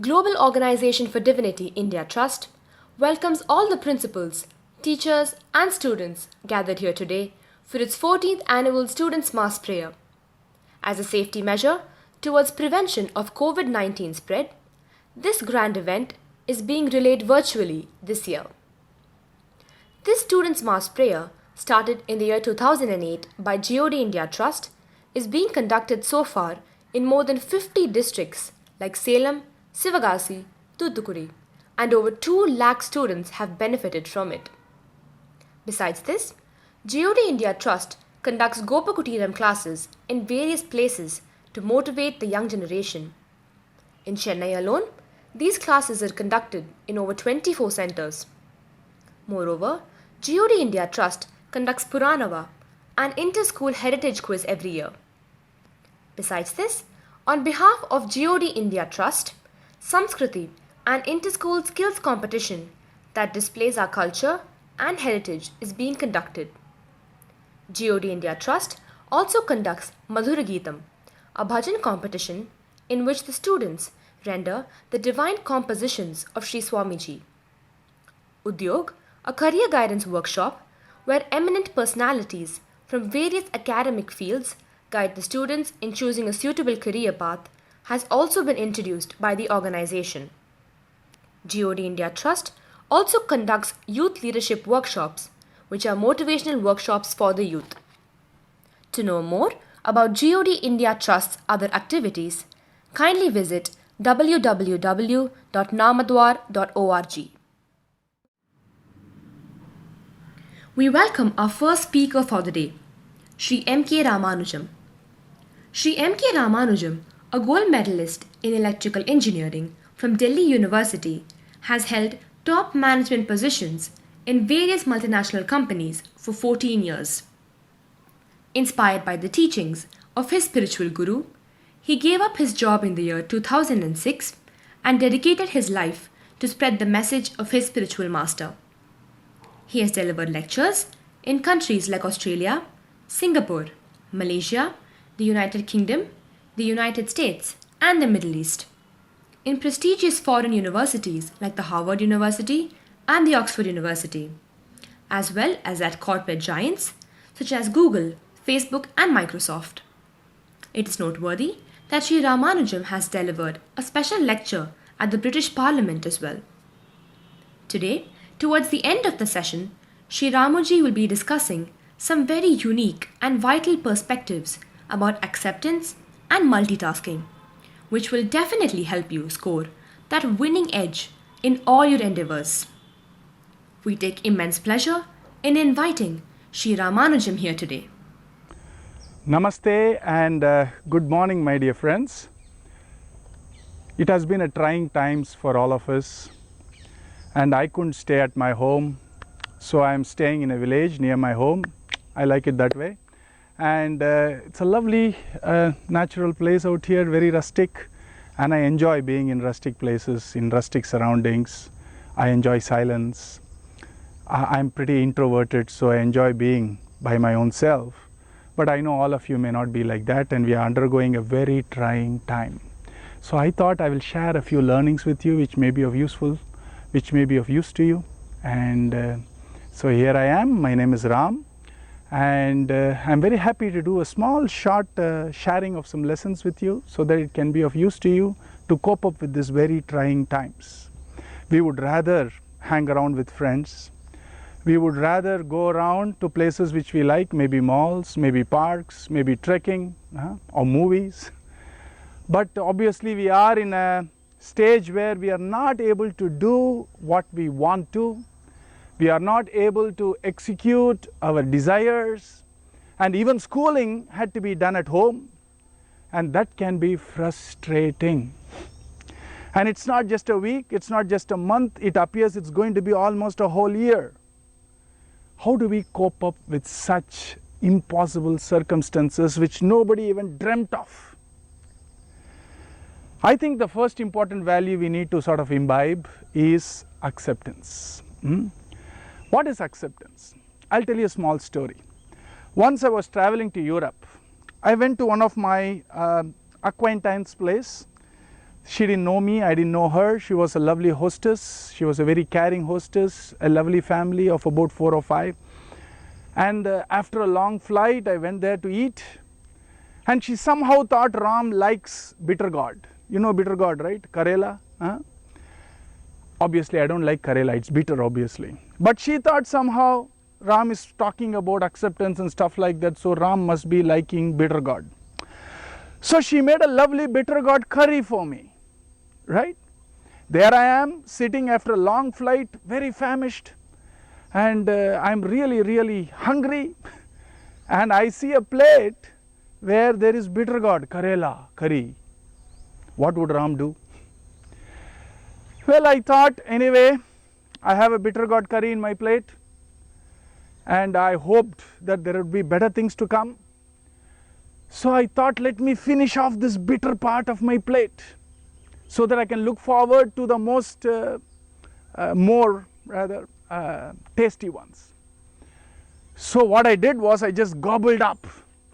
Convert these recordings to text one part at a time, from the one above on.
Global Organization for Divinity India Trust welcomes all the principals, teachers and students gathered here today for its 14th annual Students' Mass Prayer. As a safety measure towards prevention of COVID-19 spread, this grand event is being relayed virtually this year. This Students' Mass Prayer, started in the year 2008 by GOD India Trust, is being conducted so far in more than 50 districts like Salem, Sivagasi, Thoothukudi, and over 2 lakh students have benefited from it. Besides this, GOD India Trust conducts Gopakutiram classes in various places to motivate the young generation. In Chennai alone, these classes are conducted in over 24 centers. Moreover, GOD India Trust conducts Puranava, an inter-school heritage quiz every year. Besides this, on behalf of GOD India Trust, Samskriti, an inter-school skills competition that displays our culture and heritage is being conducted. GOD India Trust also conducts Madhurageetam, a bhajan competition in which the students render the divine compositions of Sri Swamiji. Udyog, a career guidance workshop where eminent personalities from various academic fields guide the students in choosing a suitable career path, has also been introduced by the organization. GOD India Trust also conducts youth leadership workshops, which are motivational workshops for the youth. To know more about GOD India Trust's other activities, kindly visit www.namadwaar.org. We welcome our first speaker for the day, Sri M.K. Ramanujam. Sri M.K. Ramanujam, a gold medalist in electrical engineering from Delhi University, has held top management positions in various multinational companies for 14 years. Inspired by the teachings of his spiritual guru, he gave up his job in the year 2006 and dedicated his life to spread the message of his spiritual master. He has delivered lectures in countries like Australia, Singapore, Malaysia, the United Kingdom, the United States, and the Middle East, in prestigious foreign universities like the Harvard University and the Oxford University, as well as at corporate giants such as Google, Facebook, and Microsoft. It is noteworthy that Sri Ramanujam has delivered a special lecture at the British Parliament as well. Today, towards the end of the session, Sri Ramuji will be discussing some very unique and vital perspectives about acceptance and multitasking, which will definitely help you score that winning edge in all your endeavors. We take immense pleasure in inviting Sri Ramanujam here today. Namaste and good morning, my dear friends. It has been a trying times for all of us, and I couldn't stay at my home, so I am staying in a village near my home. I like it that way. And it's a lovely natural place out here, very rustic, and I enjoy being in rustic places, in rustic surroundings. I enjoy silence. I'm pretty introverted, so I enjoy being by my own self, but I know all of you may not be like that, and we are undergoing a very trying time. So I thought I will share a few learnings with you which may be of use to you. And so here I am. My name is Ram. And I'm very happy to do a small short sharing of some lessons with you so that it can be of use to you to cope up with these very trying times. We would rather hang around with friends. We would rather go around to places which we like, maybe malls, maybe parks, maybe trekking or movies. But obviously we are in a stage where we are not able to do what we want to. We are not able to execute our desires, and even schooling had to be done at home, and that can be frustrating. And it's not just a week, it's not just a month, it appears it's going to be almost a whole year. How do we cope up with such impossible circumstances which nobody even dreamt of? I think the first important value we need to sort of imbibe is acceptance. What is acceptance? I'll tell you a small story. Once I was traveling to Europe. I went to one of my acquaintance place She didn't know me, I didn't know her. She was a lovely hostess. She was a very caring hostess, a lovely family of about 4 or 5. And after a long flight, I went there to eat. And she somehow thought Ram likes bitter gourd. You know bitter gourd, right? Karela. Huh? Obviously, I don't like Karela. It's bitter, obviously. But she thought somehow Ram is talking about acceptance and stuff like that. So Ram must be liking bitter gourd. So she made a lovely bitter gourd curry for me. Right? There I am sitting after a long flight, very famished, and I'm really hungry, and I see a plate where there is bitter gourd, Karela, curry. What would Ram do? Well, I thought anyway, I have a bitter gourd curry in my plate, and I hoped that there would be better things to come. So I thought, let me finish off this bitter part of my plate, so that I can look forward to the more tasty ones. So what I did was I just gobbled up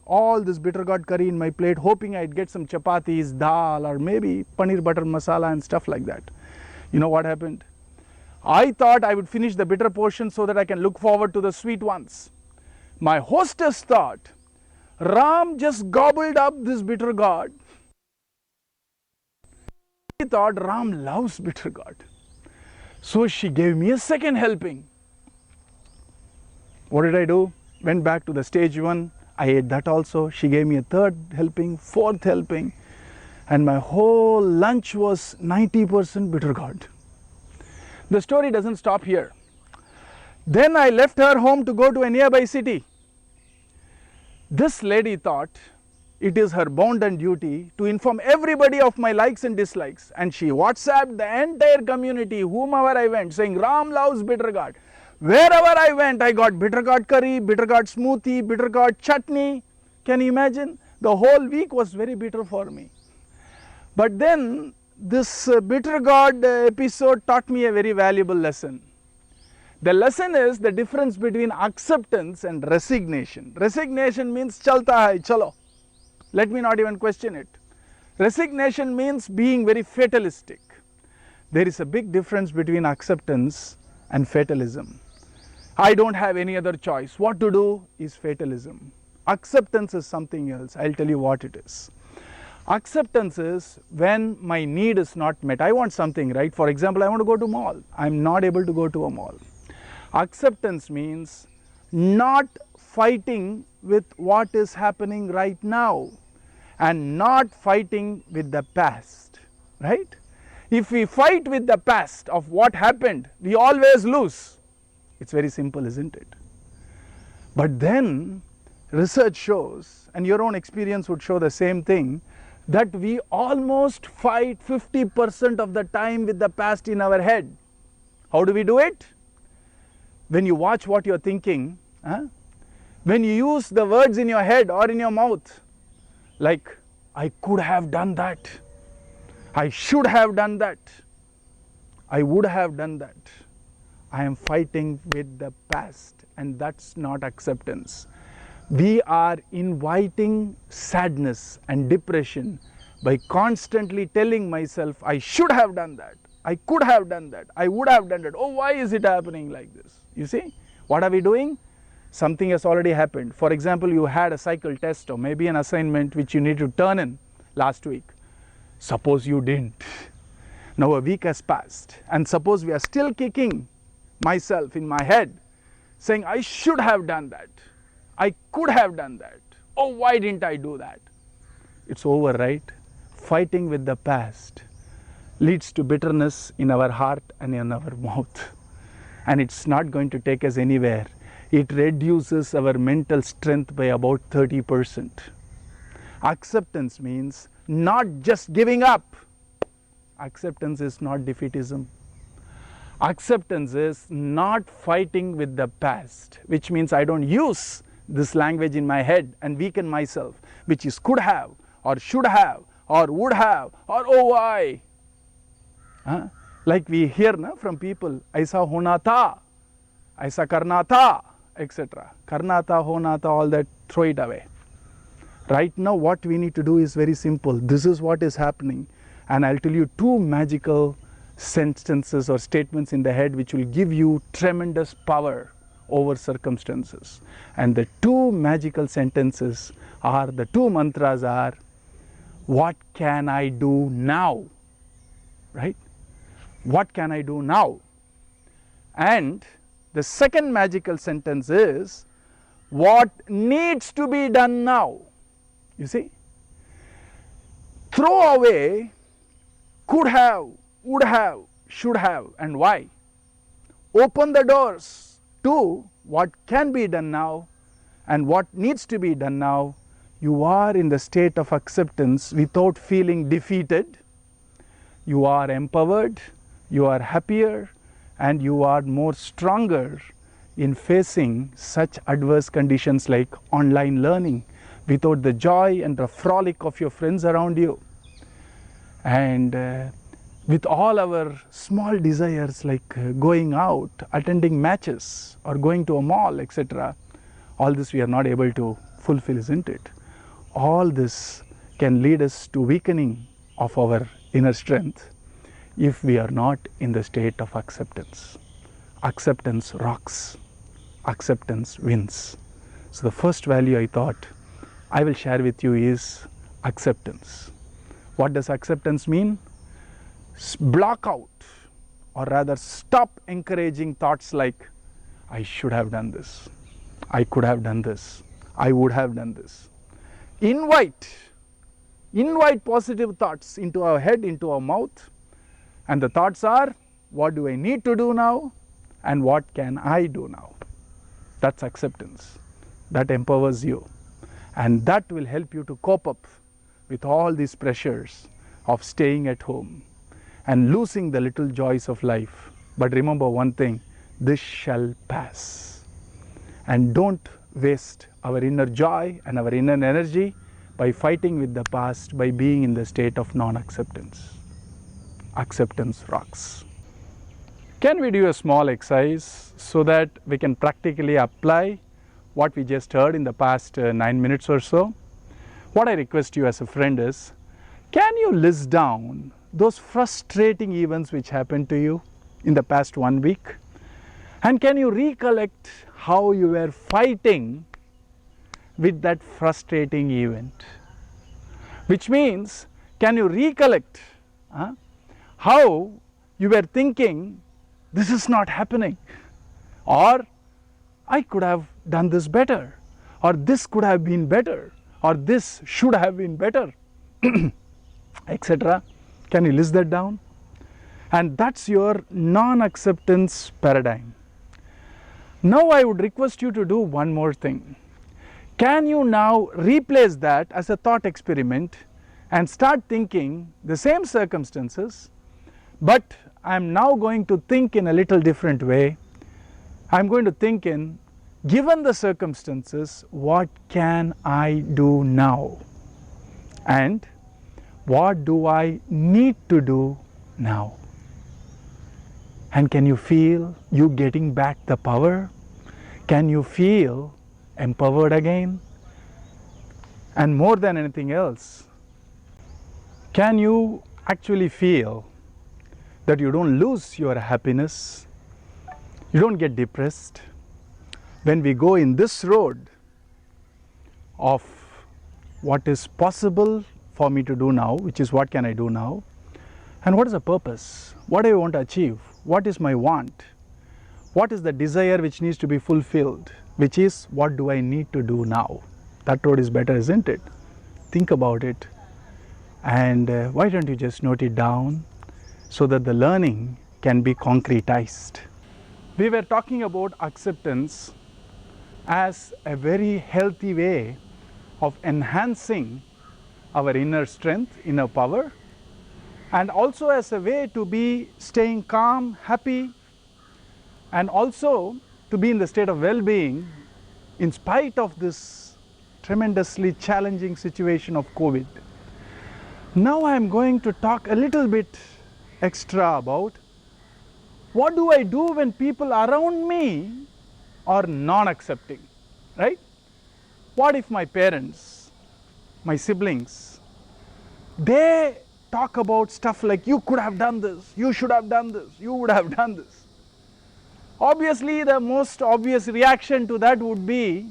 all this bitter gourd curry in my plate, hoping I'd get some chapatis, dal, or maybe paneer butter masala and stuff like that. You know what happened? I thought I would finish the bitter portion so that I can look forward to the sweet ones. My hostess thought Ram just gobbled up this bitter gourd. She thought Ram loves bitter gourd. So she gave me a second helping. What did I do? Went back to the stage 1. I ate that also. She gave me a third helping, fourth helping. And my whole lunch was 90% bitter gourd. The story doesn't stop here. Then I left her home to go to a nearby city. This lady thought it is her bounden duty to inform everybody of my likes and dislikes, and she WhatsApped the entire community, whomever I went, saying Ram loves bitter gourd. Wherever I went, I got bitter gourd curry, bitter gourd smoothie, bitter gourd chutney. Can you imagine? The whole week was very bitter for me. But then this bitter gourd episode taught me a very valuable lesson. The lesson is the difference between acceptance and resignation. Resignation means chalta hai, chalo. Let me not even question it. Resignation means being very fatalistic. There is a big difference between acceptance and fatalism. I don't have any other choice. What to do is fatalism. Acceptance is something else. I'll tell you what it is. Acceptance is when my need is not met. I want something, right? For example, I want to go to a mall. I'm not able to go to a mall. Acceptance means not fighting with what is happening right now and not fighting with the past, right? If we fight with the past of what happened, we always lose. It's very simple, isn't it? But then research shows, and your own experience would show the same thing, that we almost fight 50% of the time with the past in our head. How do we do it? When you watch what you're thinking, when you use the words in your head or in your mouth, like, I could have done that, I should have done that, I would have done that, I am fighting with the past, and that's not acceptance. We are inviting sadness and depression by constantly telling myself, I should have done that, I could have done that, I would have done that. Oh, why is it happening like this? You see, what are we doing? Something has already happened. For example, you had a cycle test or maybe an assignment which you need to turn in last week. Suppose you didn't. Now a week has passed, and suppose we are still kicking myself in my head, saying, I should have done that, I could have done that, oh, why didn't I do that? It's over, right? Fighting with the past leads to bitterness in our heart and in our mouth, and it's not going to take us anywhere. It reduces our mental strength by about 30%. Acceptance means not just giving up. Acceptance is not defeatism. Acceptance is not fighting with the past, which means I don't use this language in my head and weaken myself, which is could have or should have or would have or oh why. Like we hear from people, aisa hona tha, aisa karna tha, etc. Karna tha, hona tha, all that, throw it away. Right now what we need to do is very simple. This is what is happening, And I'll tell you two magical sentences or statements in the head which will give you tremendous power over circumstances. And the two magical sentences are, the two mantras are, what can I do now? Right? What can I do now? And the second magical sentence is, what needs to be done now? You see? Throw away could have, would have, should have, and why. Open the doors to what can be done now and what needs to be done now. You are in the state of acceptance without feeling defeated. You are empowered, you are happier, and you are more stronger in facing such adverse conditions like online learning without the joy and the frolic of your friends around you. And with all our small desires like going out, attending matches, or going to a mall, etc., all this we are not able to fulfill, isn't it? All this can lead us to weakening of our inner strength if we are not in the state of acceptance. Acceptance rocks. Acceptance wins. So the first value I thought I will share with you is acceptance. What does acceptance mean? Block out, or rather stop encouraging thoughts like, I should have done this, I could have done this, I would have done this. Invite positive thoughts into our head, into our mouth, and the thoughts are, what do I need to do now and what can I do now? That's acceptance. That empowers you, and that will help you to cope up with all these pressures of staying at home and losing the little joys of life. But remember one thing, this shall pass. And don't waste our inner joy and our inner energy by fighting with the past, by being in the state of non-acceptance. Acceptance rocks. Can we do a small exercise so that we can practically apply what we just heard in the past 9 minutes or so? What I request you as a friend is, can you list down those frustrating events which happened to you in the past 1 week? And can you recollect how you were fighting with that frustrating event? Which means, can you recollect how you were thinking, this is not happening, or I could have done this better, or this could have been better, or this should have been better, etc. Can you list that down? And that's your non-acceptance paradigm. Now I would request you to do one more thing. Can you now replace that as a thought experiment and start thinking the same circumstances, but I'm now going to think in a little different way. I'm going to think in, given the circumstances, what can I do now? And what do I need to do now? And can you feel you getting back the power? Can you feel empowered again? And more than anything else, can you actually feel that you don't lose your happiness, you don't get depressed when we go in this road of what is possible for me to do now, which is what can I do now, and what is the purpose, what do I want to achieve, what is my want, what is the desire which needs to be fulfilled, which is what do I need to do now. That road is better, isn't it? Think about it, and why don't you just note it down so that the learning can be concretized. We were talking about acceptance as a very healthy way of enhancing our inner strength, inner power, and also as a way to be staying calm, happy, and also to be in the state of well-being in spite of this tremendously challenging situation of COVID. Now I am going to talk a little bit extra about what do I do when people around me are non-accepting, right? What if my parents, my siblings, they talk about stuff like you could have done this, you should have done this, you would have done this. Obviously, the most obvious reaction to that would be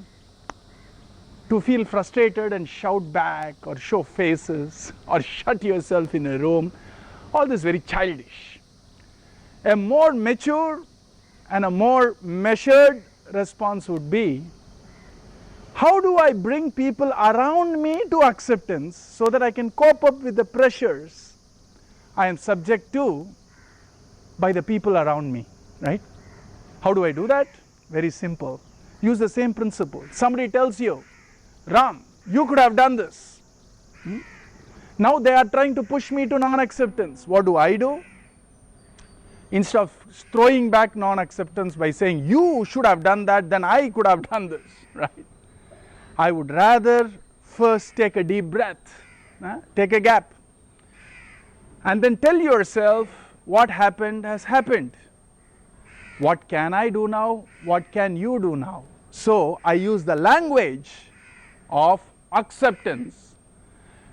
to feel frustrated and shout back or show faces or shut yourself in a room. All this very childish. A more mature and a more measured response would be, how do I bring people around me to acceptance so that I can cope up with the pressures I am subject to by the people around me, right? How do I do that? Very simple. Use the same principle. Somebody tells you, Ram, you could have done this. Now they are trying to push me to non-acceptance. What do? Instead of throwing back non-acceptance by saying, you should have done that, then I could have done this, right? I would rather first take a deep breath, take a gap, and then tell yourself what happened has happened. What can I do now? What can you do now? So I use the language of acceptance,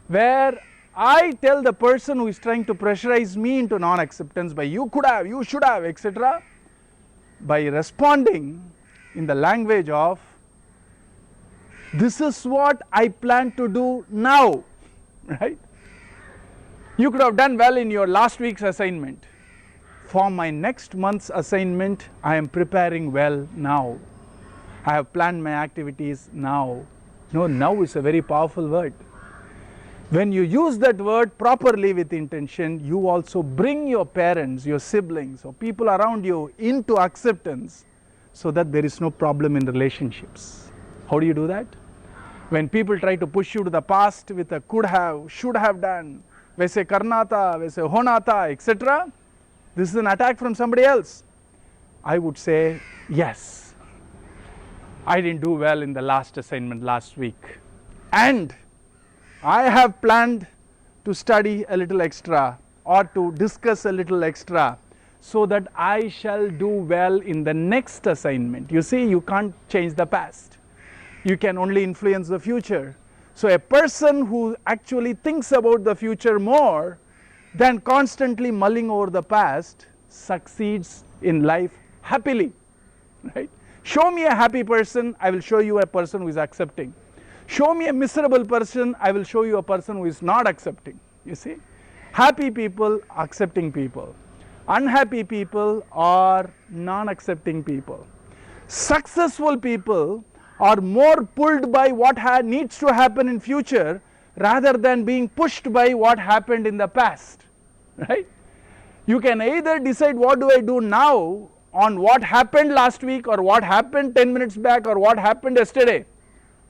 where I tell the person who is trying to pressurize me into non-acceptance by you could have, you should have, etc., by responding in the language of, this is what I plan to do now, right? You could have done well in your last week's assignment. For my next month's assignment, I am preparing well now. I have planned my activities now. Now is a very powerful word. When you use that word properly with intention, you also bring your parents, your siblings, or people around you into acceptance so that there is no problem in relationships. How do you do that? When people try to push you to the past with a could have, should have done, वैसे करना था, वैसे होना था, etc., this is an attack from somebody else. I would say, yes, I didn't do well in the last assignment last week, and I have planned to study a little extra or to discuss a little extra so that I shall do well in the next assignment. You see, you can't change the past. You can only influence the future. So a person who actually thinks about the future more than constantly mulling over the past succeeds in life happily, right? Show me a happy person, I will show you a person who is accepting. Show me a miserable person, I will show you a person who is not accepting. You see? Happy people, accepting people. Unhappy people are non-accepting people. Successful people are more pulled by what needs to happen in future rather than being pushed by what happened in the past, right? You can either decide what do I do now on what happened last week or what happened 10 minutes back or what happened yesterday,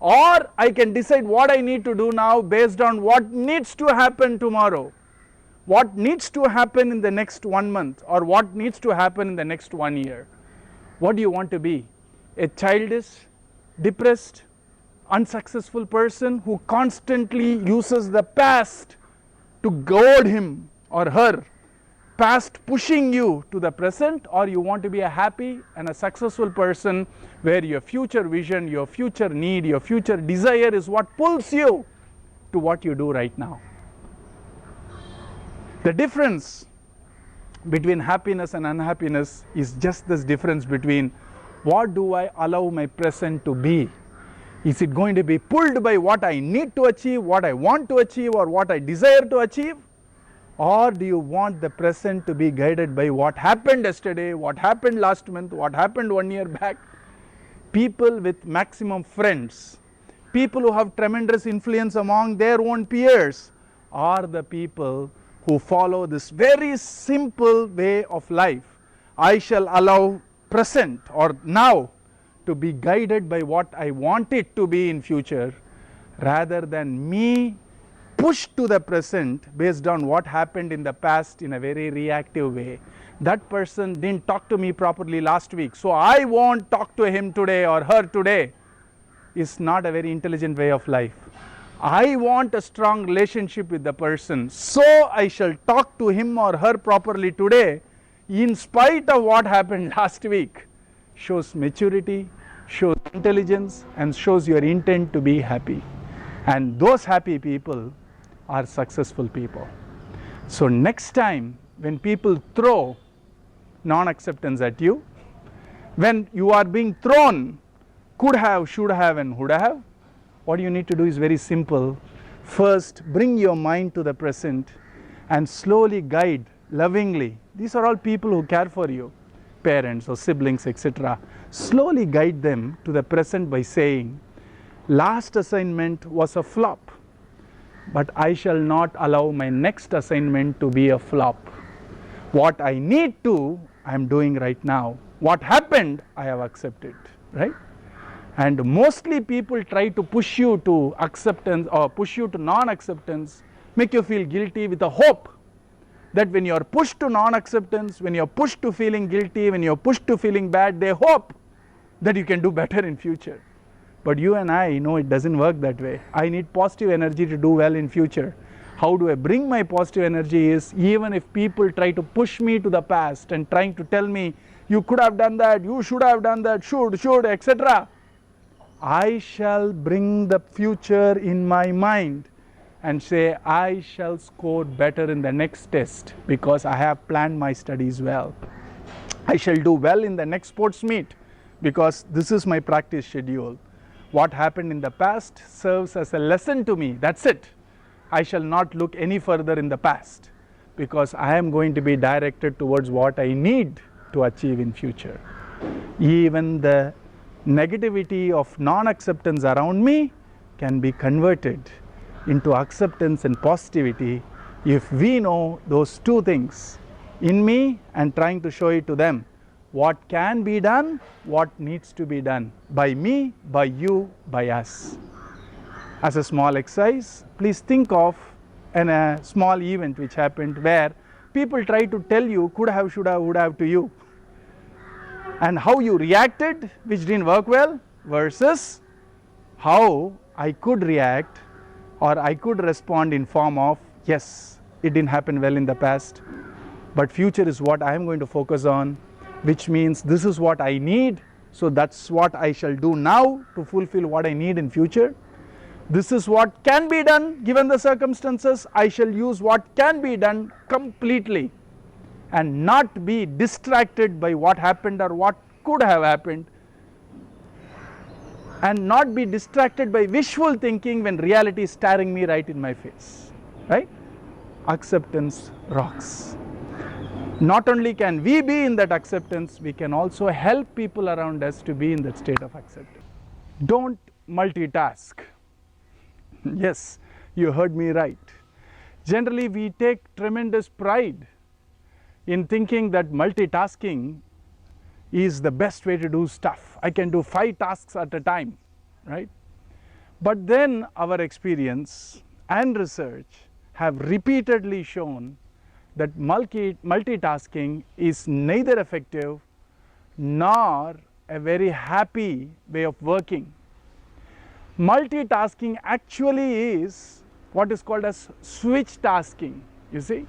or I can decide what I need to do now based on what needs to happen tomorrow, what needs to happen in the next 1 month, or what needs to happen in the next 1 year. What do you want to be? A childish, depressed, unsuccessful person who constantly uses the past to goad him or her, past pushing you to the present, or you want to be a happy and a successful person where your future vision, your future need, your future desire is what pulls you to what you do right now. The difference between happiness and unhappiness is just this difference between what do I allow my present to be. Is it going to be pulled by what I need to achieve, what I want to achieve, or what I desire to achieve? Or do you want the present to be guided by what happened yesterday, what happened last month, what happened 1 year back? People with maximum friends, people who have tremendous influence among their own peers, are the people who follow this very simple way of life. I shall allow present or now to be guided by what I want it to be in future, rather than me pushed to the present based on what happened in the past in a very reactive way. That person didn't talk to me properly last week, so I won't talk to him today or her today, is not a very intelligent way of life. I want a strong relationship with the person, so I shall talk to him or her properly today in spite of what happened last week. Shows maturity, shows intelligence, and shows your intent to be happy. And those happy people are successful people. So next time when people throw non-acceptance at you, when you are being thrown could have, should have and would have, what you need to do is very simple. First, bring your mind to the present and slowly guide lovingly. These are all people who care for you, parents or siblings, etc. Slowly guide them to the present by saying, last assignment was a flop, but I shall not allow my next assignment to be a flop. What I need to, I am doing right now. What happened, I have accepted, right? And mostly people try to push you to acceptance or push you to non-acceptance, make you feel guilty with a hope that when you are pushed to non-acceptance, when you are pushed to feeling guilty, when you are pushed to feeling bad, they hope that you can do better in future. But you and I know it doesn't work that way. I need positive energy to do well in future. How do I bring my positive energy is, even if people try to push me to the past and trying to tell me, you could have done that, you should have done that, should, etc. I shall bring the future in my mind and say, I shall score better in the next test because I have planned my studies well. I shall do well in the next sports meet because this is my practice schedule. What happened in the past serves as a lesson to me. That's it. I shall not look any further in the past because I am going to be directed towards what I need to achieve in future. Even the negativity of non-acceptance around me can be converted into acceptance and positivity if we know those two things in me and trying to show it to them. What can be done, what needs to be done by me, by you, by us. As a small exercise, please think of a small event which happened where people try to tell you could have, should have, would have to you, and how you reacted, which didn't work well, versus how I could react or I could respond in form of, yes, it didn't happen well in the past, but future is what I am going to focus on, which means this is what I need, so that's what I shall do now to fulfill what I need in future. This is what can be done given the circumstances. I shall use what can be done completely and not be distracted by what happened or what could have happened, and not be distracted by wishful thinking when reality is staring me right in my face, right? Acceptance rocks. Not only can we be in that acceptance, we can also help people around us to be in that state of acceptance. Don't multitask. Yes, you heard me right. Generally, we take tremendous pride in thinking that multitasking is the best way to do stuff. I can do 5 tasks at a time, right? But then our experience and research have repeatedly shown that multitasking is neither effective nor a very happy way of working. Multitasking actually is what is called as switch tasking. You see,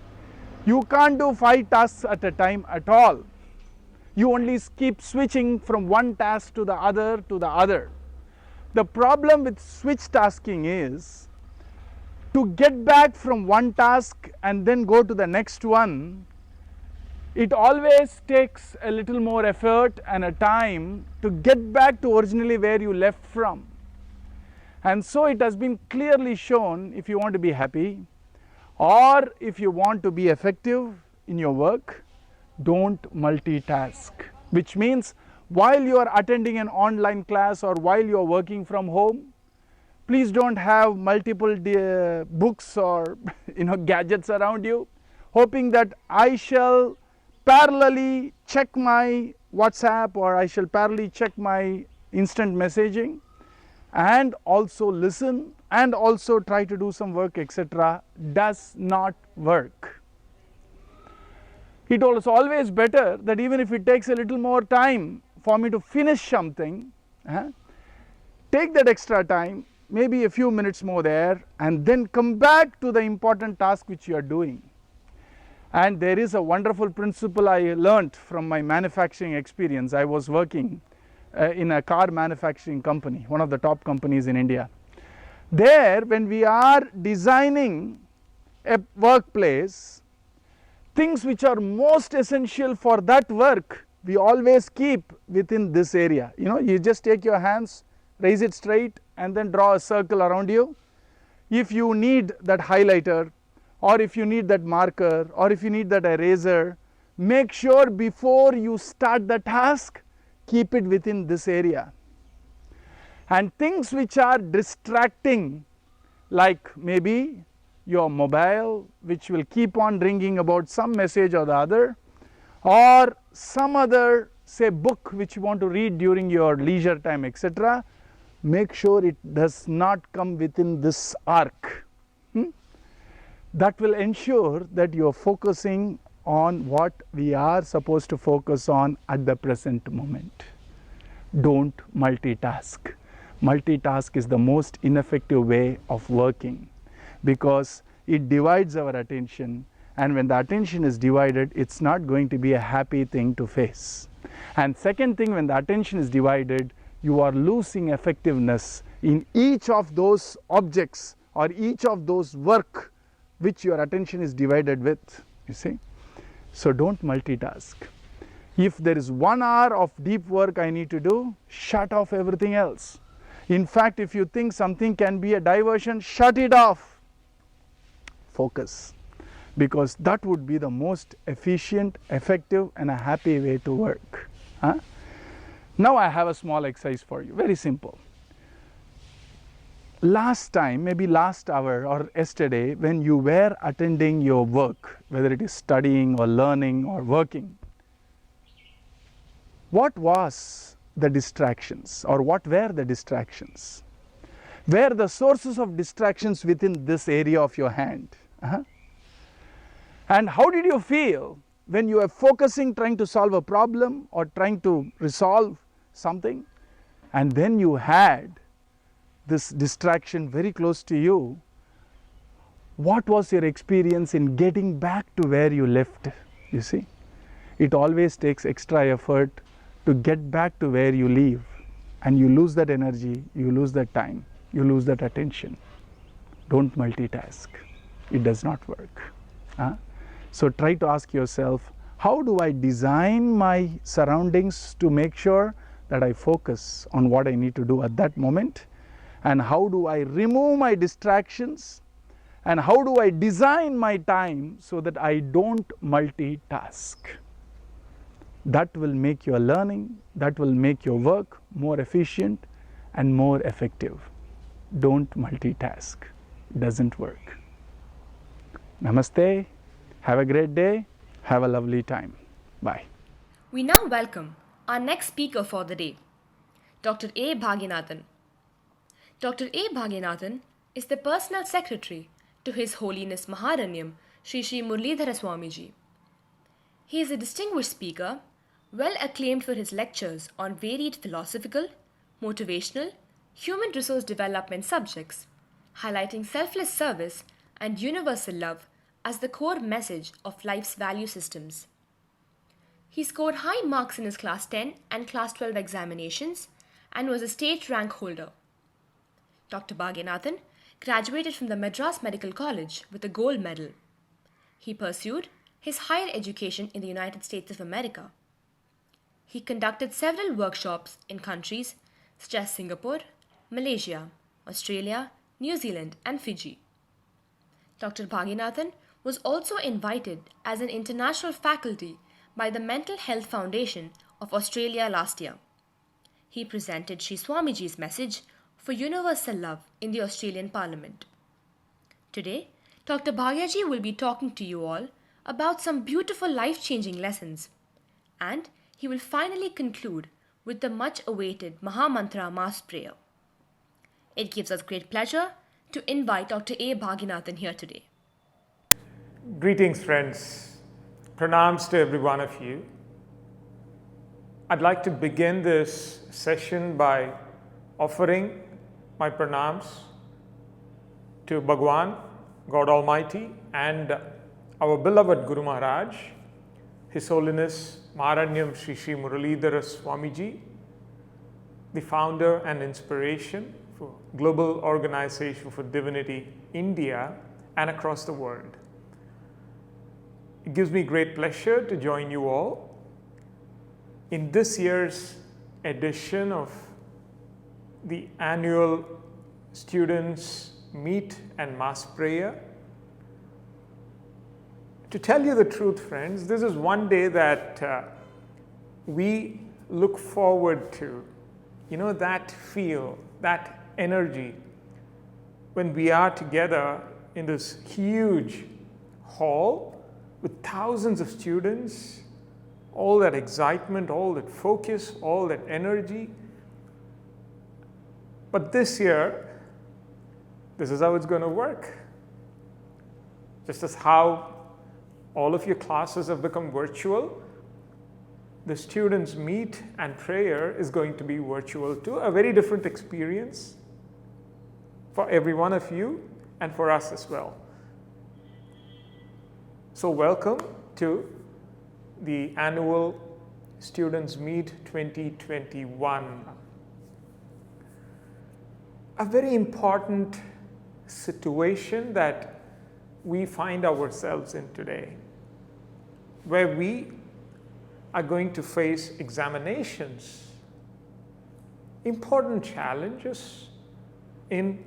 you can't do 5 tasks at a time at all. You only keep switching from one task to the other to the other. The problem with switch tasking is to get back from one task and then go to the next one. It always takes a little more effort and a time to get back to originally where you left from. And so it has been clearly shown, if you want to be happy or if you want to be effective in your work, don't multitask. Which means while you are attending an online class or while you are working from home, please don't have multiple books or gadgets around you, hoping that I shall parallelly check my WhatsApp or I shall parallelly check my instant messaging and also listen and also try to do some work, etc. does not work. It was always better that even if it takes a little more time for me to finish something, take that extra time, maybe a few minutes more there, and then come back to the important task which you are doing. And there is a wonderful principle I learnt from my manufacturing experience. I was working in a car manufacturing company, one of the top companies in India. There, when we are designing a workplace, things which are most essential for that work, we always keep within this area. You just take your hands, raise it straight, and then draw a circle around you. If you need that highlighter, or if you need that marker, or if you need that eraser, make sure before you start the task, keep it within this area. And things which are distracting, like maybe your mobile, which will keep on ringing about some message or the other, or some other, say, book which you want to read during your leisure time, etc., make sure it does not come within this arc. That will ensure that you are focusing on what we are supposed to focus on at the present moment. Don't multitask. Multitask is the most ineffective way of working, because it divides our attention, and when the attention is divided, it's not going to be a happy thing to face. And second thing, when the attention is divided, you are losing effectiveness in each of those objects or each of those work which your attention is divided with, you see. So don't multitask. If there is 1 hour of deep work I need to do, shut off everything else. In fact, if you think something can be a diversion, shut it off. Focus, because that would be the most efficient, effective, and a happy way to work. Now I have a small exercise for you, very simple. Last time, maybe last hour or yesterday, when you were attending your work, whether it is studying or learning or working, what was the distractions, or what were the distractions? Were the sources of distractions within this area of your hand? And how did you feel when you were focusing, trying to solve a problem or trying to resolve something, and then you had this distraction very close to you? What was your experience in getting back to where you left? You see, it always takes extra effort to get back to where you leave, and you lose that energy, you lose that time, you lose that attention. Don't multitask. It does not work. So try to ask yourself, how do I design my surroundings to make sure that I focus on what I need to do at that moment? And how do I remove my distractions? And how do I design my time so that I don't multitask? That will make your learning, that will make your work more efficient and more effective. Don't multitask. It doesn't work. Namaste. Have a great day. Have a lovely time. Bye. We now welcome our next speaker for the day, Dr. A. Bhagyanathan. Dr. A. Bhagyanathan is the personal secretary to His Holiness Maharanyam, Sri Muralidhara Swamiji. He is a distinguished speaker, well acclaimed for his lectures on varied philosophical, motivational, human resource development subjects, highlighting selfless service and universal love as the core message of life's value systems. He scored high marks in his Class 10 and Class 12 examinations and was a state rank holder. Dr. Bhagyanathan graduated from the Madras Medical College with a gold medal. He pursued his higher education in the United States of America. He conducted several workshops in countries such as Singapore, Malaysia, Australia, New Zealand, and Fiji. Dr. Bhagyanathan was also invited as an international faculty by the Mental Health Foundation of Australia last year. He presented Sri Swamiji's message for universal love in the Australian Parliament. Today, Dr. Bhagyaji will be talking to you all about some beautiful life-changing lessons, and he will finally conclude with the much-awaited Maha Mantra Mass Prayer. It gives us great pleasure to invite Dr. A. Bhagyanathan here today. Greetings, friends. Pranams to every one of you. I'd like to begin this session by offering my pranams to Bhagwan, God Almighty, and our beloved Guru Maharaj, His Holiness Maharanyam Sri Muralidhara Swamiji, the founder and inspiration for Global Organization for Divinity India and across the world. It gives me great pleasure to join you all in this year's edition of the annual Students Meet and Mass Prayer. To tell you the truth, friends, this is one day that we look forward to. You know, that feel, that energy when we are together in this huge hall with thousands of students, all that excitement, all that focus, all that energy. But this year, this is how it's going to work. Just as how all of your classes have become virtual, the students' meet and prayer is going to be virtual too, a very different experience for every one of you and for us as well. So welcome to the annual Students Meet 2021. A very important situation that we find ourselves in today, where we are going to face examinations, important challenges in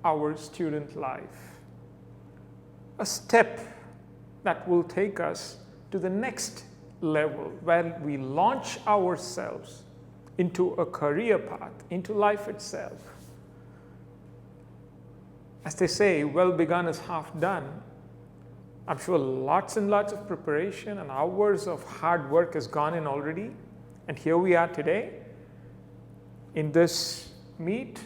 our student life, a step that will take us to the next level where we launch ourselves into a career path, into life itself. As they say, well begun is half done. I'm sure lots and lots of preparation and hours of hard work has gone in already. And here we are today in this meet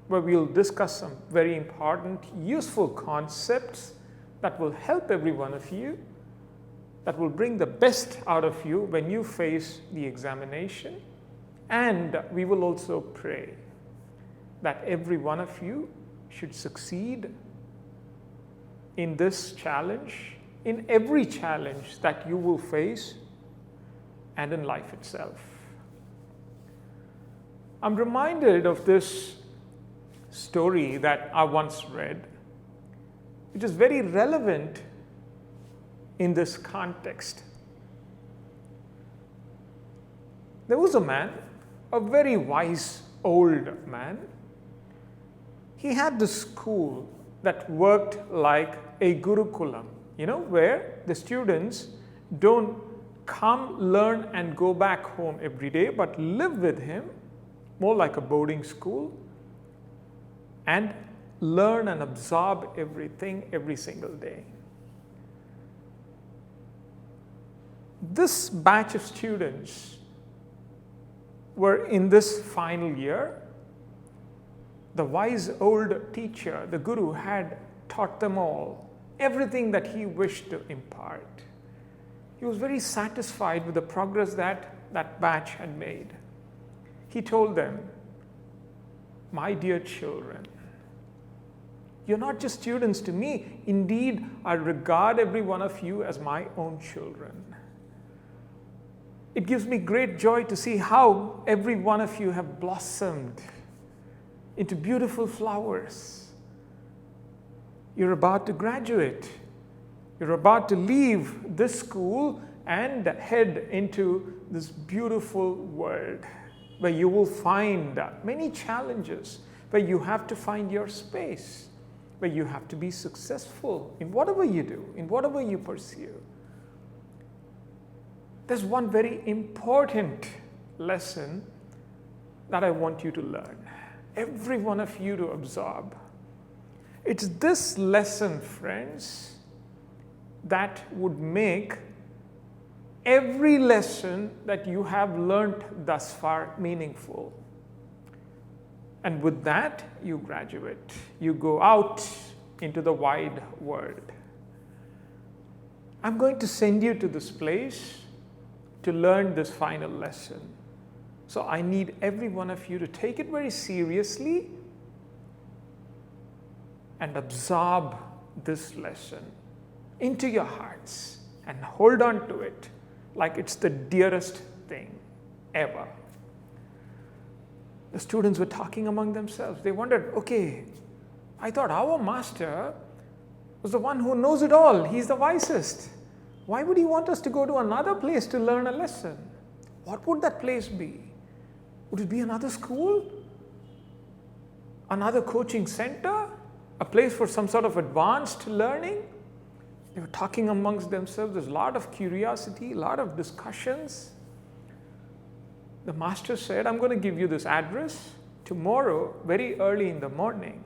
where we'll discuss some very important, useful concepts that will help every one of you, that will bring the best out of you when you face the examination. And we will also pray that every one of you should succeed in this challenge, in every challenge that you will face, and in life itself. I'm reminded of this story that I once read, which is very relevant in this context. There was a man, a very wise old man. He had this school that worked like a gurukulam, where the students don't come, learn, and go back home every day, but live with him, more like a boarding school, and learn and absorb everything every single day. This batch of students were in this final year. The wise old teacher, the guru, had taught them all, everything that he wished to impart. He was very satisfied with the progress that that batch had made. He told them, "My dear children, you're not just students to me. Indeed, I regard every one of you as my own children. It gives me great joy to see how every one of you have blossomed into beautiful flowers. You're about to graduate. You're about to leave this school and head into this beautiful world where you will find many challenges, where you have to find your space, where you have to be successful in whatever you do, in whatever you pursue. There's one very important lesson that I want you to learn, every one of you to absorb. It's this lesson, friends, that would make every lesson that you have learned thus far meaningful. And with that, you graduate. You go out into the wide world. I'm going to send you to this place to learn this final lesson. So I need every one of you to take it very seriously and absorb this lesson into your hearts and hold on to it like it's the dearest thing ever. The students were talking among themselves. They wondered, okay, I thought our master was the one who knows it all. He's the wisest. Why would he want us to go to another place to learn a lesson? What would that place be? Would it be another school? Another coaching center? A place for some sort of advanced learning? They were talking amongst themselves. There's a lot of curiosity, a lot of discussions. The master said, I'm going to give you this address. Tomorrow, very early in the morning,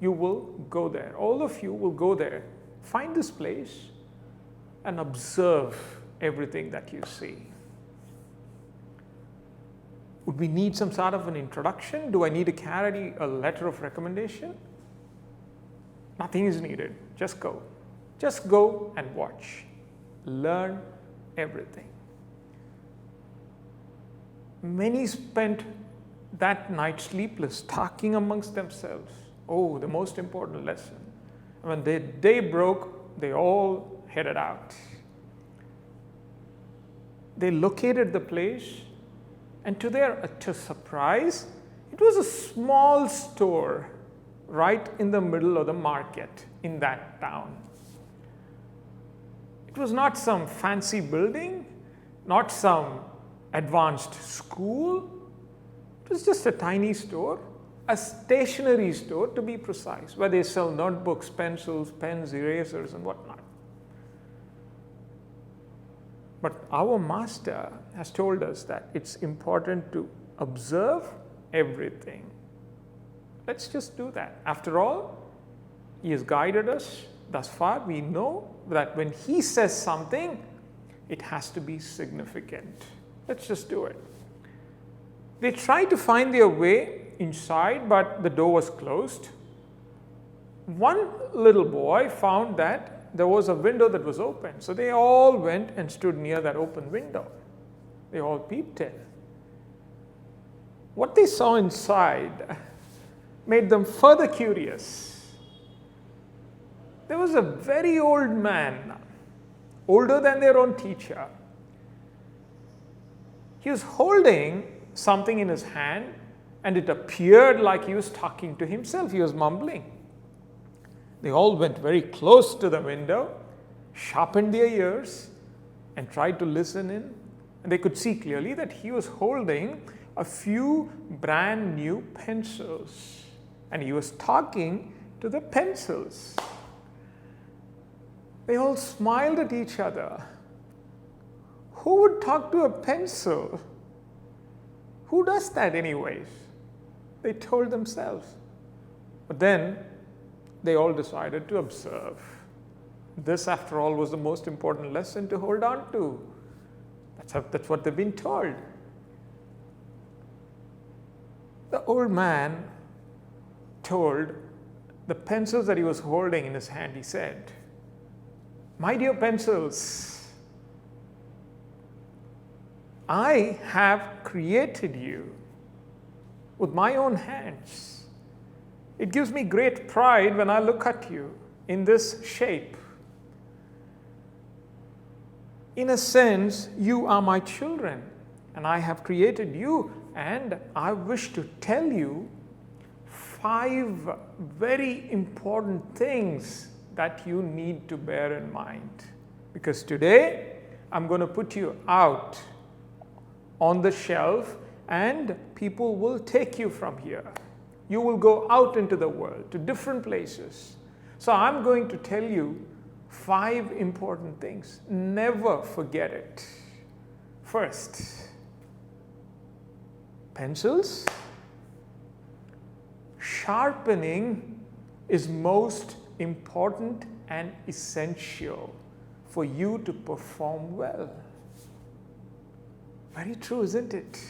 you will go there. All of you will go there. Find this place and observe everything that you see. Would we need some sort of an introduction? Do I need to carry a letter of recommendation? Nothing is needed. Just go. Just go and watch. Learn everything. Many spent that night sleepless, talking amongst themselves. Oh, the most important lesson. When the day broke, they all headed out. They located the place, and to their surprise, it was a small store right in the middle of the market in that town. It was not some fancy building, not some advanced school. It was just a tiny store, a stationery store to be precise, where they sell notebooks, pencils, pens, erasers, and whatnot. But our master has told us that it's important to observe everything. Let's just do that. After all, he has guided us thus far. We know that when he says something, it has to be significant. Let's just do it. They tried to find their way inside, but the door was closed. One little boy found that there was a window that was open. So they all went and stood near that open window. They all peeped in. What they saw inside made them further curious. There was a very old man, older than their own teacher. He was holding something in his hand, and it appeared like he was talking to himself. He was mumbling. They all went very close to the window, sharpened their ears, and tried to listen in. And they could see clearly that he was holding a few brand new pencils. And he was talking to the pencils. They all smiled at each other. Who would talk to a pencil? Who does that anyways? They told themselves. But then they all decided to observe. This, after all, was the most important lesson to hold on to. That's what they've been told. The old man told the pencils that he was holding in his hand, he said, "My dear pencils, I have created you with my own hands. It gives me great pride when I look at you in this shape. In a sense, you are my children, and I have created you, and I wish to tell you 5 very important things that you need to bear in mind. Because today, I'm going to put you out on the shelf, and people will take you from here. You will go out into the world, to different places. So I'm going to tell you 5 important things. Never forget it. First, pencils. Sharpening is most important and essential for you to perform well. Very true, isn't it?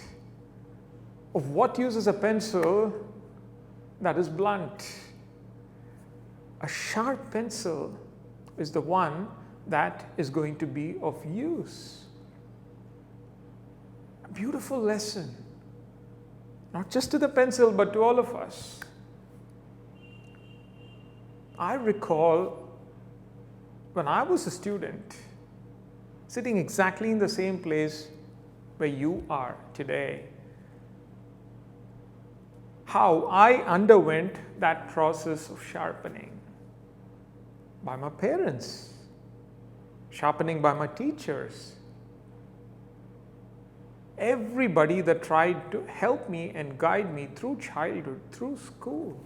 Of what use is a pencil that is blunt? A sharp pencil is the one that is going to be of use. A beautiful lesson, not just to the pencil, but to all of us. I recall when I was a student, sitting exactly in the same place where you are today, how I underwent that process of sharpening. by my parents, sharpening by my teachers, everybody that tried to help me and guide me through childhood, through school.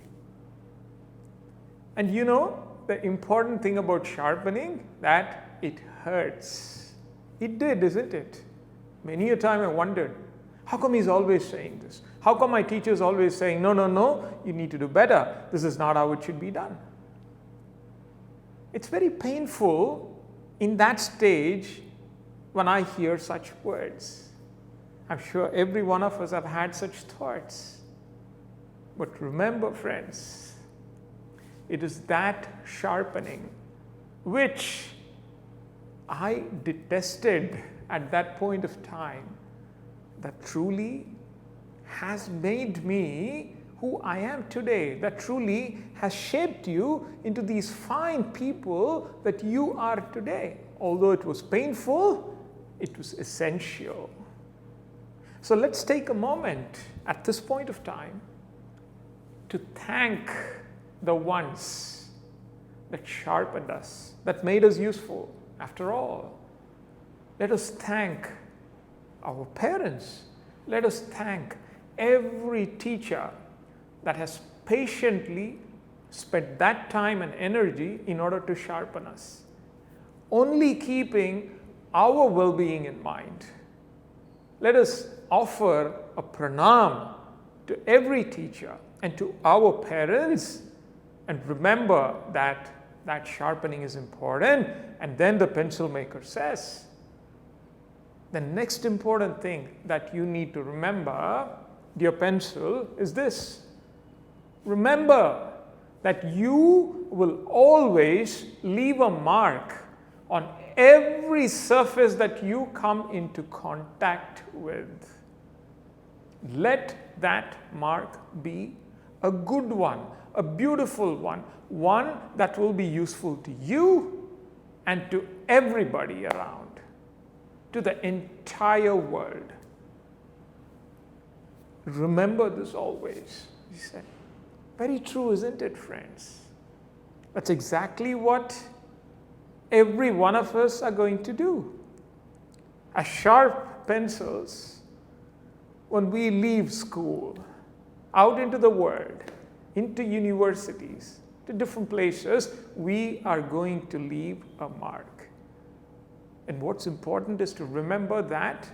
And you know, the important thing about sharpening, that it hurts. It did, isn't it? Many a time I wondered, how come he's always saying this? How come my teacher is always saying, no, you need to do better. This is not how it should be done. It's very painful in that stage when I hear such words. I'm sure every one of us have had such thoughts. But remember, friends, it is that sharpening which I detested at that point of time that truly has made me who I am today, that truly has shaped you into these fine people that you are today. Although it was painful, it was essential. So let's take a moment at this point of time to thank the ones that sharpened us, that made us useful. After all, let us thank our parents. Let us thank every teacher that has patiently spent that time and energy in order to sharpen us, only keeping our well-being in mind. Let us offer a pranam to every teacher and to our parents, and remember that that sharpening is important. And then the pencil maker says, the next important thing that you need to remember, dear pencil, is this. Remember that you will always leave a mark on every surface that you come into contact with. Let that mark be a good one, a beautiful one, one that will be useful to you and to everybody around, to the entire world. Remember this always, he said. Very true, isn't it, friends? That's exactly what every one of us are going to do. As sharp pencils, when we leave school, out into the world, into universities, to different places, we are going to leave a mark. And what's important is to remember that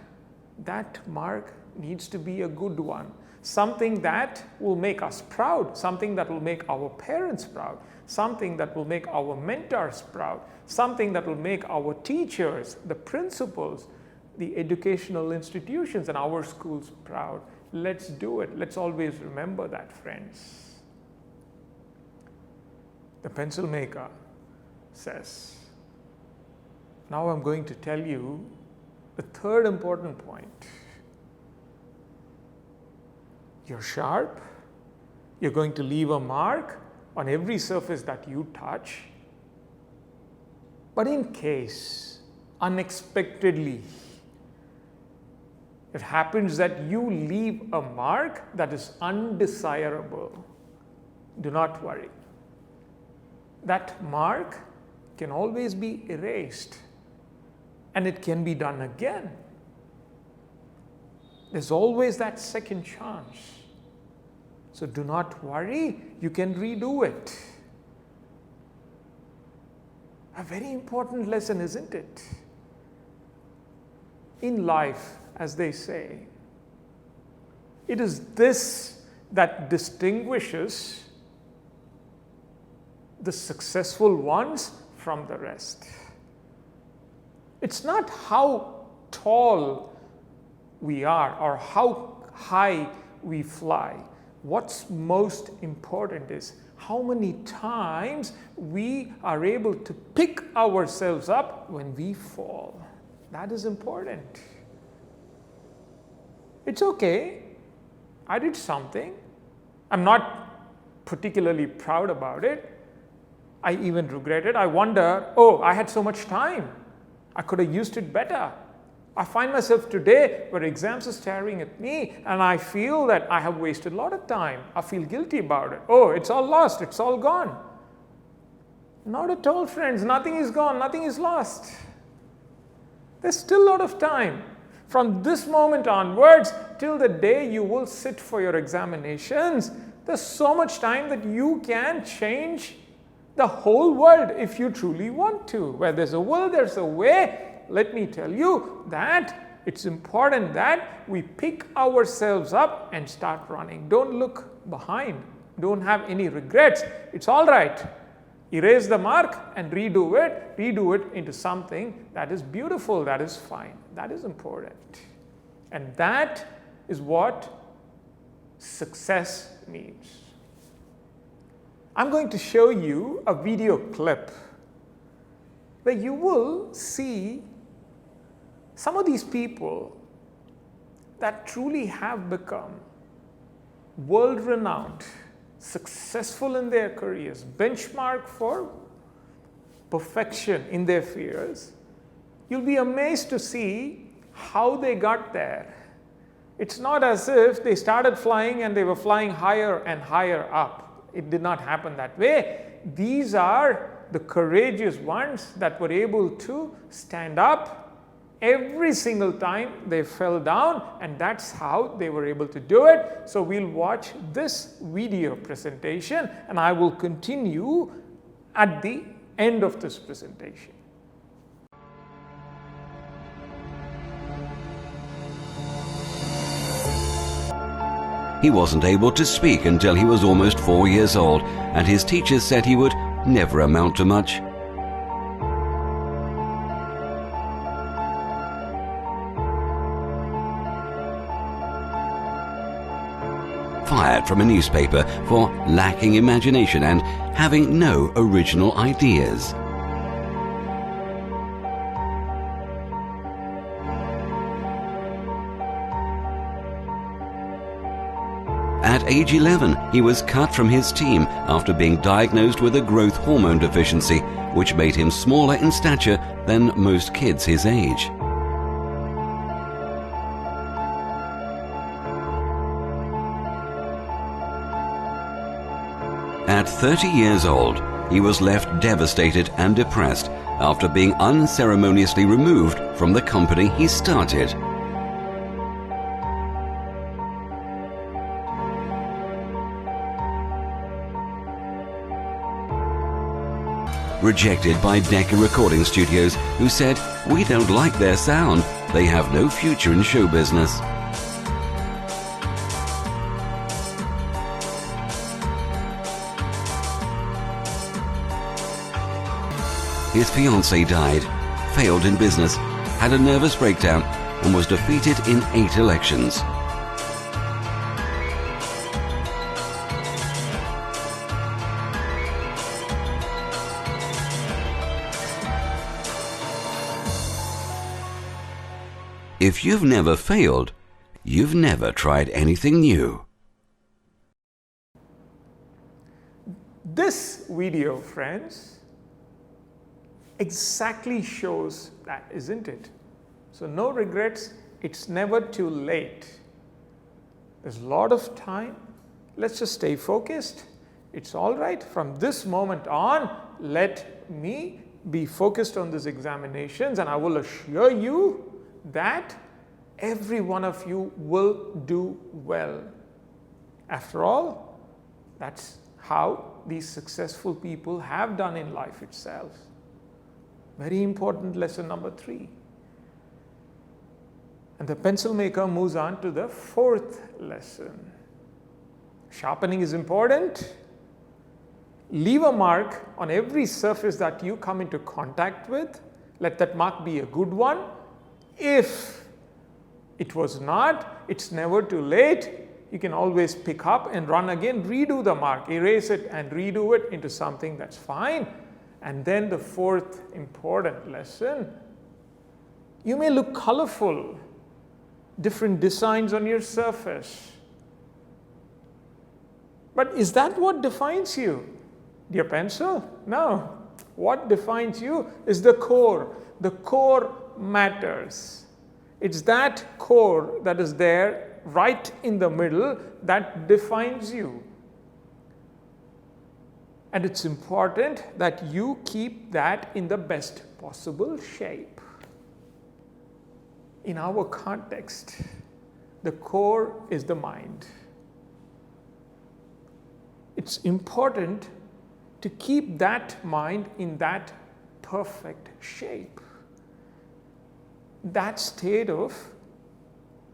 that mark needs to be a good one. Something that will make us proud, something that will make our parents proud, something that will make our mentors proud, something that will make our teachers, the principals, the educational institutions and our schools proud. Let's do it. Let's always remember that, friends. The pencil maker says, now I'm going to tell you the third important point. You're sharp. You're going to leave a mark on every surface that you touch. But in case, unexpectedly, it happens that you leave a mark that is undesirable, do not worry. That mark can always be erased, and it can be done again. There's always that second chance. So do not worry, you can redo it. A very important lesson, isn't it? In life, as they say, it is this that distinguishes the successful ones from the rest. It's not how tall we are or how high we fly. What's most important is how many times we are able to pick ourselves up when we fall. That is important. It's okay. I did something. I'm not particularly proud about it. I even regret it. I wonder, I had so much time. I could have used it better. I find myself today where exams are staring at me and I feel that I have wasted a lot of time. I feel guilty about it. It's all lost. It's all gone. Not at all, friends. Nothing is gone, nothing is lost. There's still a lot of time. From this moment onwards, till the day you will sit for your examinations, there's so much time that you can change the whole world if you truly want to. Where there's a will, there's a way. Let me tell you that it's important that we pick ourselves up and start running. Don't look behind. Don't have any regrets. It's all right. Erase the mark and redo it into something that is beautiful, that is fine, that is important. And that is what success means. I'm going to show you a video clip where you will see some of these people that truly have become world-renowned, successful in their careers, benchmark for perfection in their fields. You'll be amazed to see how they got there. It's not as if they started flying and they were flying higher and higher up. It did not happen that way. These are the courageous ones that were able to stand up every single time they fell down, and that's how they were able to do it. So we'll watch this video presentation and I will continue at the end of this presentation. He wasn't able to speak until he was almost 4 years old, and his teachers said he would never amount to much. Fired from a newspaper for lacking imagination and having no original ideas. At age 11, he was cut from his team after being diagnosed with a growth hormone deficiency, which made him smaller in stature than most kids his age. At 30 years old, he was left devastated and depressed after being unceremoniously removed from the company he started. Rejected by Decca Recording Studios, who said, "We don't like their sound. They have no future in show business." His fiancée died, failed in business, had a nervous breakdown, and was defeated in 8 elections. If you've never failed, you've never tried anything new. This video, friends, exactly shows that, isn't it? So no regrets. It's never too late. There's a lot of time. Let's just stay focused. It's all right. From this moment on, let me be focused on these examinations, and I will assure you that every one of you will do well. After all, that's how these successful people have done in life itself. Very important lesson number 3. And the pencil maker moves on to the 4th lesson. Sharpening is important. Leave a mark on every surface that you come into contact with. Let that mark be a good one. If it was not, it's never too late. You can always pick up and run again, redo the mark, erase it and redo it into something that's fine. And then the 4th important lesson, you may look colorful, different designs on your surface. But is that what defines you? Your pencil? No. What defines you is the core. The core matters. It's that core that is there right in the middle that defines you. And it's important that you keep that in the best possible shape. In our context, the core is the mind. It's important to keep that mind in that perfect shape. That state of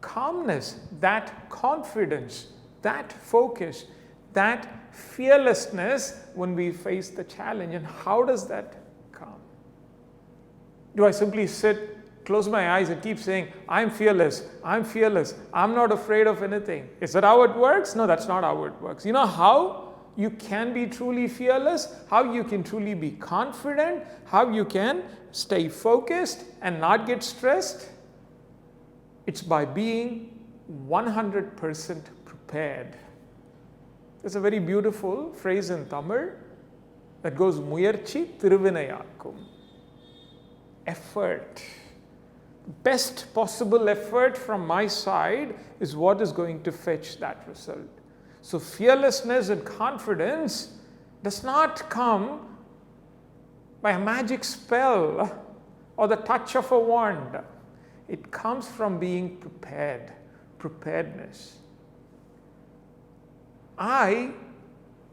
calmness, that confidence, that focus, that fearlessness when we face the challenge. And how does that come? Do I simply sit, close my eyes and keep saying, I'm fearless, I'm not afraid of anything? Is that how it works? No, that's not how it works. You know how you can be truly fearless, how you can truly be confident, how you can stay focused and not get stressed? It's by being 100% prepared. There's a very beautiful phrase in Tamil that goes, Muyarchi Thiruvinayakkum. Effort. Best possible effort from my side is what is going to fetch that result. So fearlessness and confidence does not come by a magic spell or the touch of a wand. It comes from being prepared, preparedness. I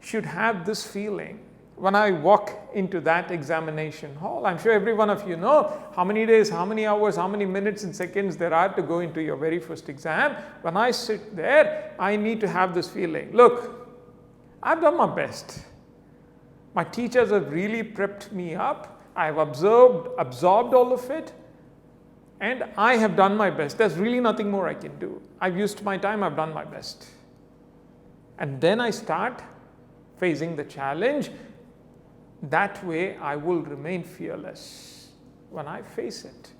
should have this feeling when I walk into that examination hall. I'm sure every one of you know how many days, how many hours, how many minutes and seconds there are to go into your very first exam. When I sit there, I need to have this feeling. Look, I've done my best. My teachers have really prepped me up. I've absorbed all of it, and I have done my best. There's really nothing more I can do. I've used my time, I've done my best. And then I start facing the challenge. That way I will remain fearless when I face it.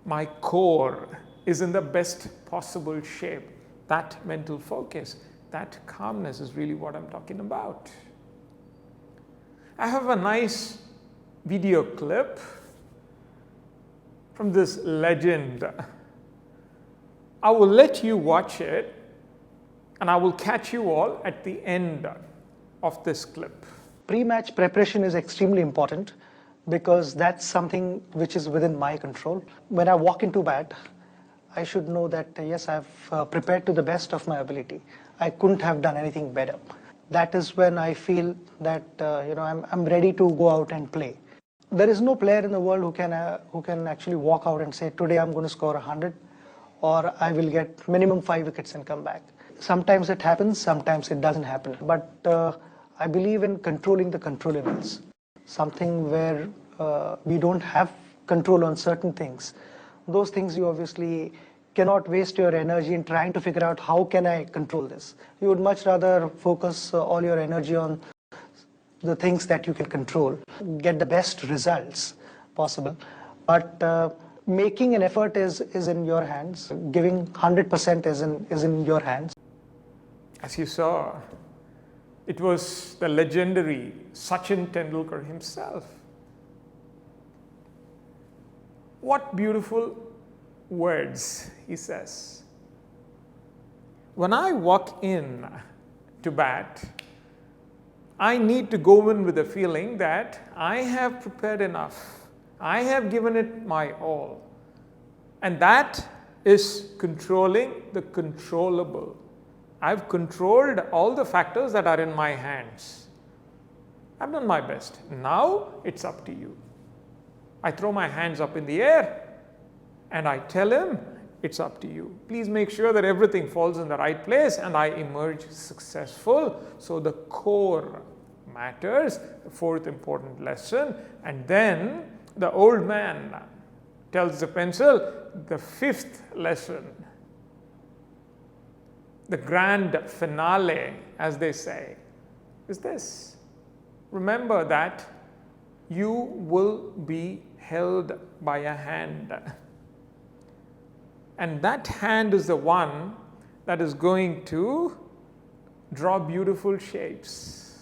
My core is in the best possible shape. That mental focus, that calmness is really what I'm talking about. I have a nice video clip from this legend. I will let you watch it, and I will catch you all at the end of this clip. Pre-match preparation is extremely important because that's something which is within my control. When I walk into bat, I should know that yes, I've prepared to the best of my ability. I couldn't have done anything better. That is when I feel that I'm ready to go out and play. There is no player in the world who can actually walk out and say, today I'm going to score 100, or I will get minimum 5 wickets and come back. Sometimes it happens, sometimes it doesn't happen. But I believe in controlling the controllables. Something where we don't have control on certain things. Those things you obviously cannot waste your energy in trying to figure out how can I control this. You would much rather focus all your energy on the things that you can control, get the best results possible. But making an effort is in your hands. Giving 100% is in your hands. As you saw, it was the legendary Sachin Tendulkar himself. What beautiful words he says. When I walk in to bat, I need to go in with the feeling that I have prepared enough. I have given it my all. And that is controlling the controllable. I've controlled all the factors that are in my hands. I've done my best. Now it's up to you. I throw my hands up in the air and I tell him, it's up to you. Please make sure that everything falls in the right place and I emerge successful. So the core matters, the fourth important lesson. And then the old man tells the pencil, the fifth lesson, the grand finale, as they say, is this. Remember that you will be held by a hand. And that hand is the one that is going to draw beautiful shapes,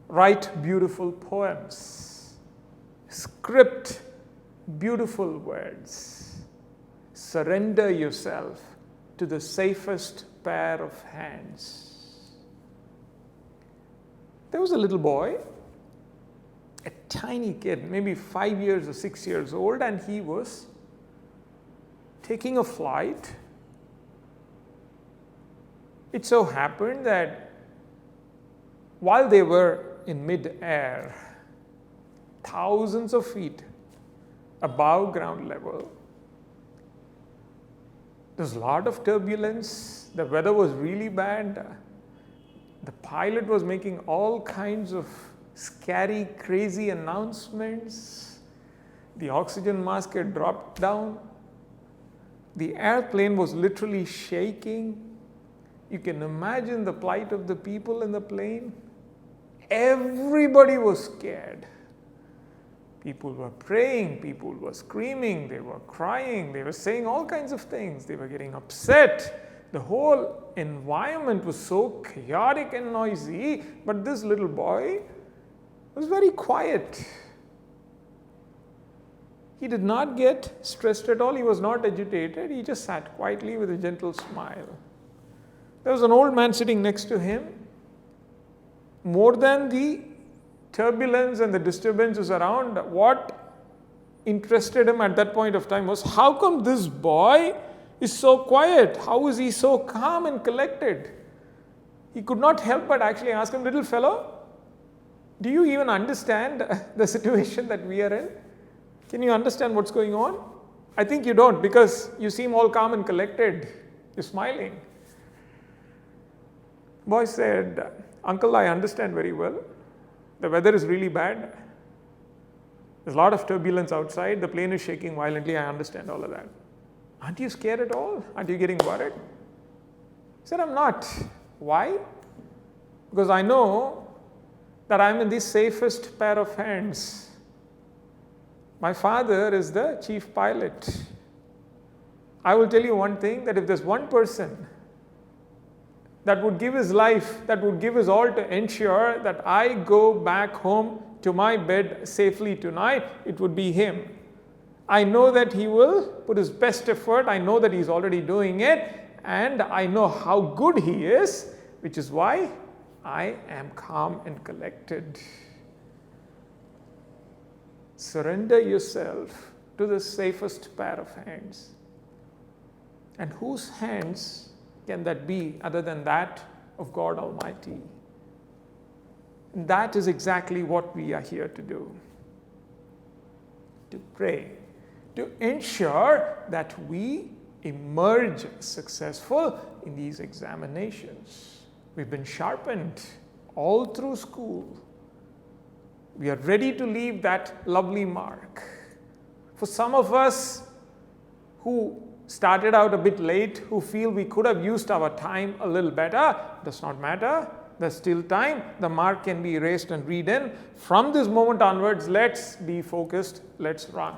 write beautiful poems, script beautiful words. Surrender yourself to the safest pair of hands. There was a little boy, a tiny kid, maybe 5 years or 6 years old, and he was taking a flight. It so happened that while they were in mid-air, thousands of feet above ground level, there was a lot of turbulence, the weather was really bad, the pilot was making all kinds of scary, crazy announcements, the oxygen mask had dropped down, the airplane was literally shaking. You can imagine the plight of the people in the plane. Everybody was scared. People were praying, people were screaming, they were crying, they were saying all kinds of things, they were getting upset. The whole environment was so chaotic and noisy, but this little boy was very quiet. He did not get stressed at all, he was not agitated, he just sat quietly with a gentle smile. There was an old man sitting next to him. More than the turbulence and the disturbances around, what interested him at that point of time was, how come this boy is so quiet? How is he so calm and collected? He could not help but actually ask him, little fellow, do you even understand the situation that we are in? Can you understand what's going on? I think you don't, because you seem all calm and collected. You're smiling. Boy said, Uncle, I understand very well. The weather is really bad. There's a lot of turbulence outside. The plane is shaking violently. I understand all of that. Aren't you scared at all? Aren't you getting worried? He said, I'm not. Why? Because I know that I'm in the safest pair of hands. My father is the chief pilot. I will tell you one thing, that if there's one person that would give his life, that would give his all to ensure that I go back home to my bed safely tonight, it would be him. I know that he will put his best effort. I know that he's already doing it, and I know how good he is, which is why I am calm and collected. Surrender yourself to the safest pair of hands. And whose hands can that be other than that of God Almighty? And that is exactly what we are here to do. To pray, to ensure that we emerge successful in these examinations. We've been sharpened all through school. We are ready to leave that lovely mark. For some of us who started out a bit late, who feel we could have used our time a little better, does not matter. There's still time. The mark can be erased and read in. From this moment onwards, let's be focused. Let's run.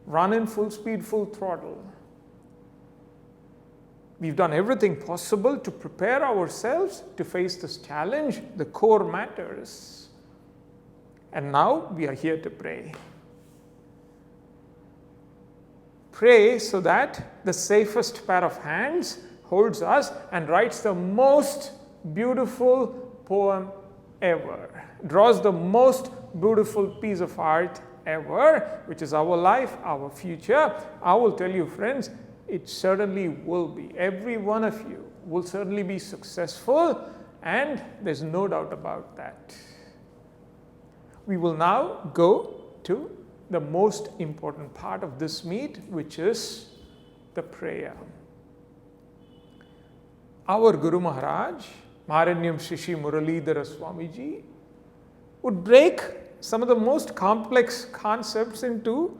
Run in full speed, full throttle. We've done everything possible to prepare ourselves to face this challenge. The core matters. And now we are here to pray. Pray so that the safest pair of hands holds us and writes the most beautiful poem ever, draws the most beautiful piece of art ever, which is our life, our future. I will tell you, friends, it certainly will be. Every one of you will certainly be successful, and there's no doubt about that. We will now go to the most important part of this meet, which is the prayer. Our Guru Maharaj, Maharanyam Shri Muralidhara Swamiji, would break some of the most complex concepts into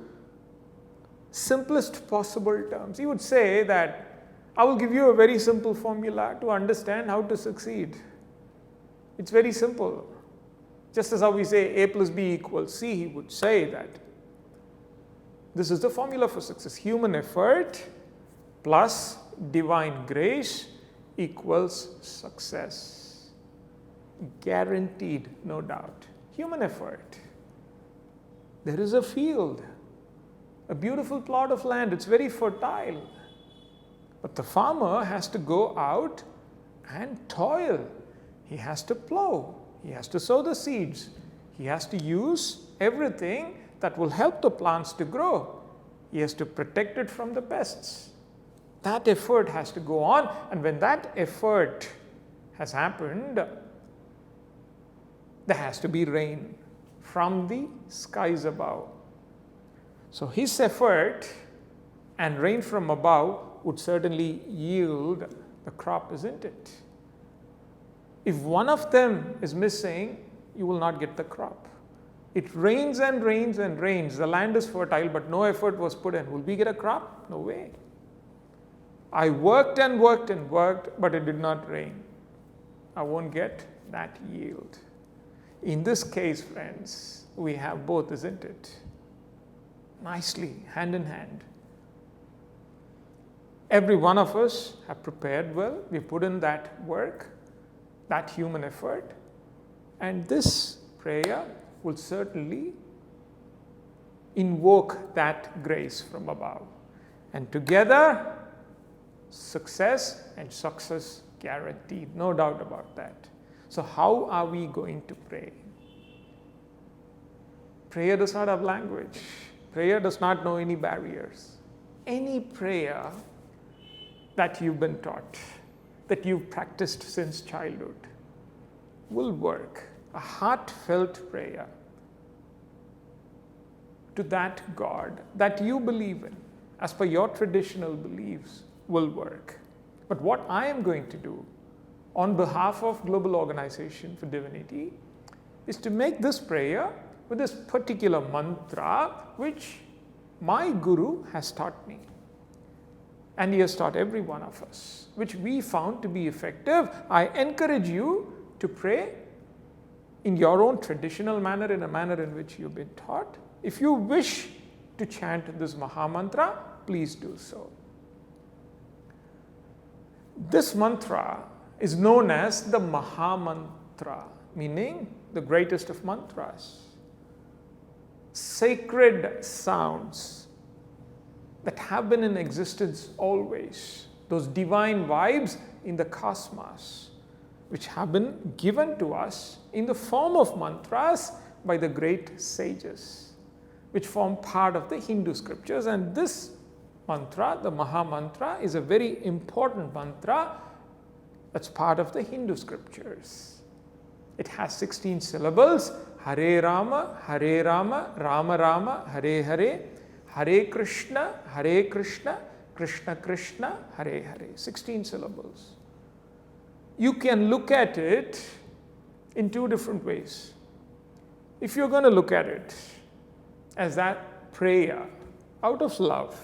simplest possible terms. He would say that I will give you a very simple formula to understand how to succeed. It's very simple. Just as how we say A plus B equals C, he would say that this is the formula for success. Human effort plus divine grace equals success. Guaranteed, no doubt. Human effort. There is a field, a beautiful plot of land. It's very fertile. But the farmer has to go out and toil. He has to plow. He has to sow the seeds. He has to use everything that will help the plants to grow. He has to protect it from the pests. That effort has to go on, and when that effort has happened, there has to be rain from the skies above. So his effort and rain from above would certainly yield the crop, isn't it? If one of them is missing, you will not get the crop. It rains and rains and rains. The land is fertile, but no effort was put in. Will we get a crop? No way. I worked and worked and worked, but it did not rain. I won't get that yield. In this case, friends, we have both, isn't it? Nicely, hand in hand. Every one of us have prepared well. We put in that work, that human effort, and this prayer will certainly invoke that grace from above. And together, success and success guaranteed, no doubt about that. So how are we going to pray? Prayer does not have language. Prayer does not know any barriers. Any prayer that you've been taught, that you've practiced since childhood, will work. A heartfelt prayer to that God that you believe in, as per your traditional beliefs, will work. But what I am going to do on behalf of Global Organization for Divinity is to make this prayer with this particular mantra which my Guru has taught me. And he has taught every one of us, which we found to be effective. I encourage you to pray in your own traditional manner, in a manner in which you've been taught. If you wish to chant this Maha Mantra, please do so. This mantra is known as the Maha Mantra, meaning the greatest of mantras. Sacred sounds that have been in existence always, those divine vibes in the cosmos, which have been given to us in the form of mantras by the great sages, which form part of the Hindu scriptures. And this mantra, the Maha Mantra, is a very important mantra that's part of the Hindu scriptures. It has 16 syllables: Hare Rama, Rama Rama, Hare Hare, Hare Krishna, Krishna Krishna, Hare Hare. 16 syllables. You can look at it in two different ways. If you're going to look at it as that prayer out of love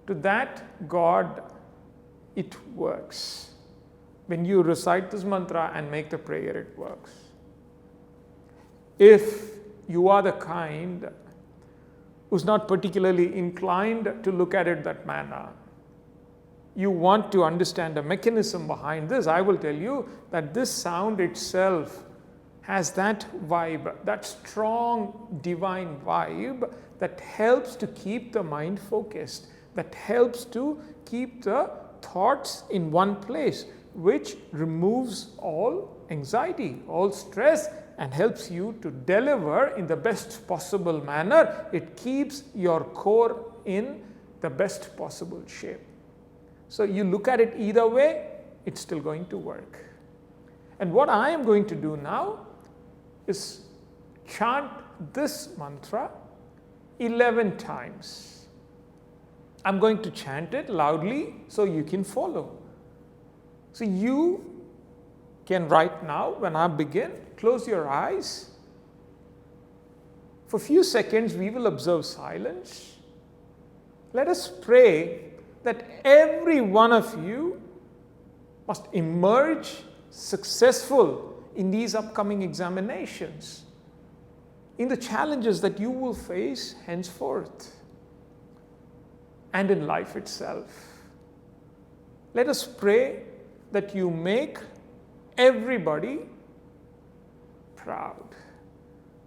to that God, it works. When you recite this mantra and make the prayer, it works. If you are the kind who's not particularly inclined to look at it that manner, you want to understand the mechanism behind this, I will tell you that this sound itself has that vibe, that strong divine vibe that helps to keep the mind focused, that helps to keep the thoughts in one place, which removes all anxiety, all stress, and helps you to deliver in the best possible manner. It keeps your core in the best possible shape. So you look at it either way, it's still going to work. And what I am going to do now is chant this mantra 11 times. I'm going to chant it loudly so you can follow. So you can right now, when I begin, close your eyes. For a few seconds, we will observe silence. Let us pray that every one of you must emerge successful in these upcoming examinations, in the challenges that you will face henceforth, and in life itself. Let us pray that you make everybody proud,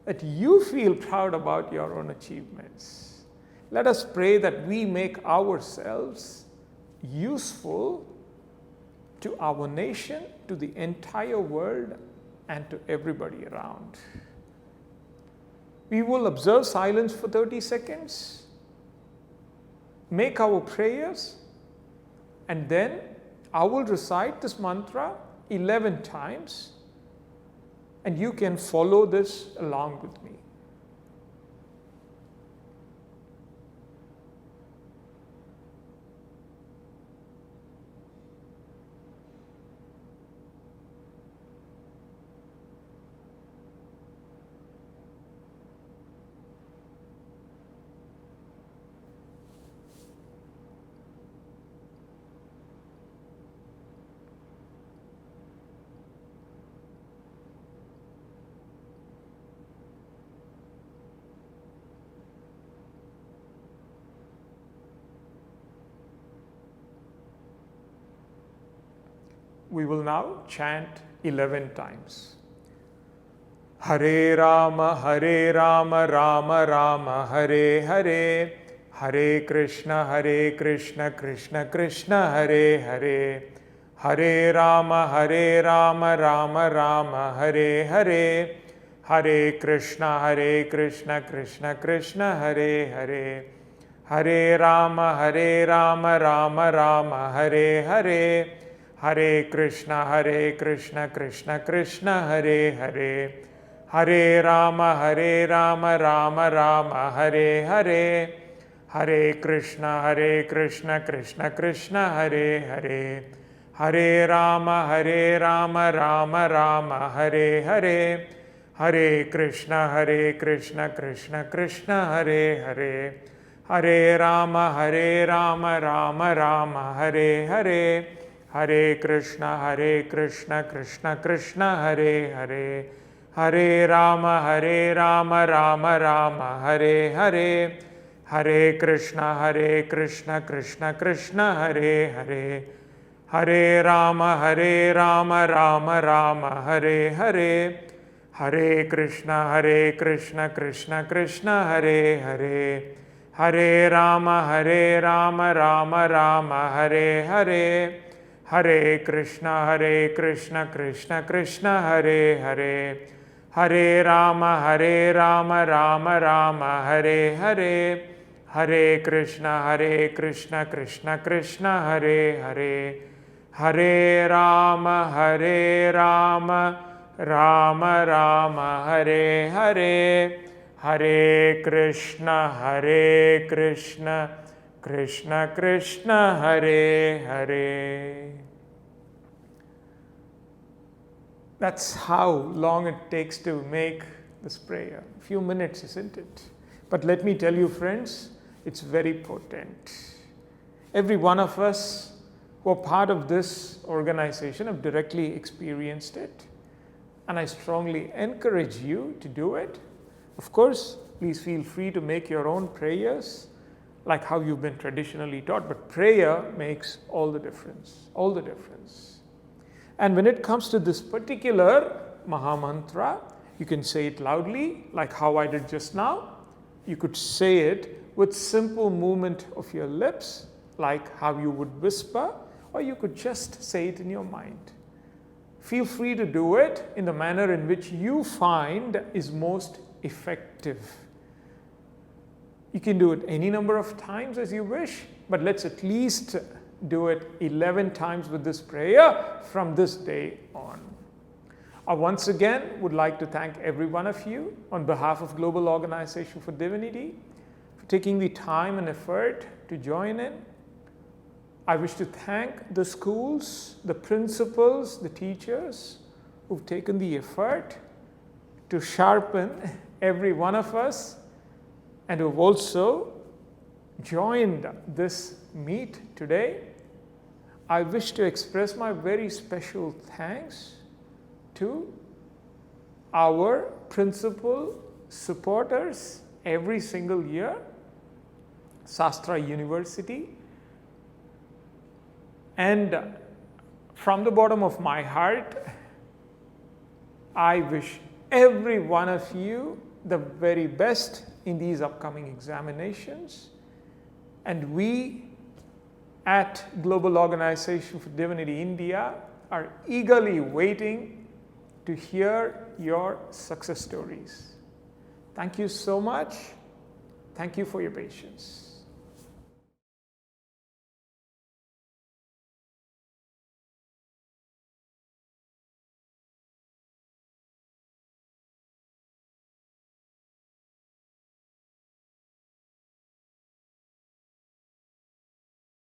that you feel proud about your own achievements. Let us pray that we make ourselves useful to our nation, to the entire world, and to everybody around. We will observe silence for 30 seconds, make our prayers, and then I will recite this mantra 11 times, and you can follow this along with me. We will now chant 11 times. Hare Rama, Rama Rama, Hare Hare, Hare Krishna, Krishna Krishna, Hare Hare, Hare Rama, Rama Rama, Hare Hare, Hare Krishna, Krishna Krishna, Hare Hare, Hare Rama, Rama Rama, Hare Hare, Hare Krishna, Krishna Krishna, Hare Hare, Hare Rama, Rama Rama, Hare Hare, Hare Krishna, Krishna Krishna, Hare Hare, Hare Rama, Rama Rama, Hare Hare, Hare Krishna, Krishna Krishna, Hare Hare, Hare Rama, Rama Rama, Hare Hare, Hare Krishna, Krishna Krishna, Hare Hare, Hare Rama, Rama Rama, Hare Hare, Hare Krishna, Krishna Krishna, Hare Hare, Hare Rama, Rama Rama, Hare Hare, Hare Krishna, Krishna Krishna, Hare Hare, Hare Rama, Rama Hare Hare, Hare Krishna, Krishna Krishna, Hare Hare, Hare Rama, Rama Hare Hare, Hare Krishna, Krishna Krishna, Hare Hare, Hare Rama, Rama Hare Hare, Hare Krishna, Krishna Krishna, Hare Hare. That's how long it takes to make this prayer. A few minutes, isn't it? But let me tell you, friends, it's very potent. Every one of us who are part of this organization have directly experienced it. And I strongly encourage you to do it. Of course, please feel free to make your own prayers like how you've been traditionally taught. But prayer makes all the difference. All the difference. And when it comes to this particular Maha Mantra, you can say it loudly, like how I did just now. You could say it with simple movement of your lips, like how you would whisper, or you could just say it in your mind. Feel free to do it in the manner in which you find is most effective. You can do it any number of times as you wish, but let's at least do it 11 times with this prayer from this day on. I once again would like to thank every one of you on behalf of Global Organization for Divinity for taking the time and effort to join in. I wish to thank the schools, the principals, the teachers who've taken the effort to sharpen every one of us and who've also joined this meet today. I wish to express my very special thanks to our principal supporters every single year, Sastra University. And from the bottom of my heart, I wish every one of you the very best in these upcoming examinations. And we at Global Organization for Divinity India are eagerly waiting to hear your success stories. Thank you so much. Thank you for your patience.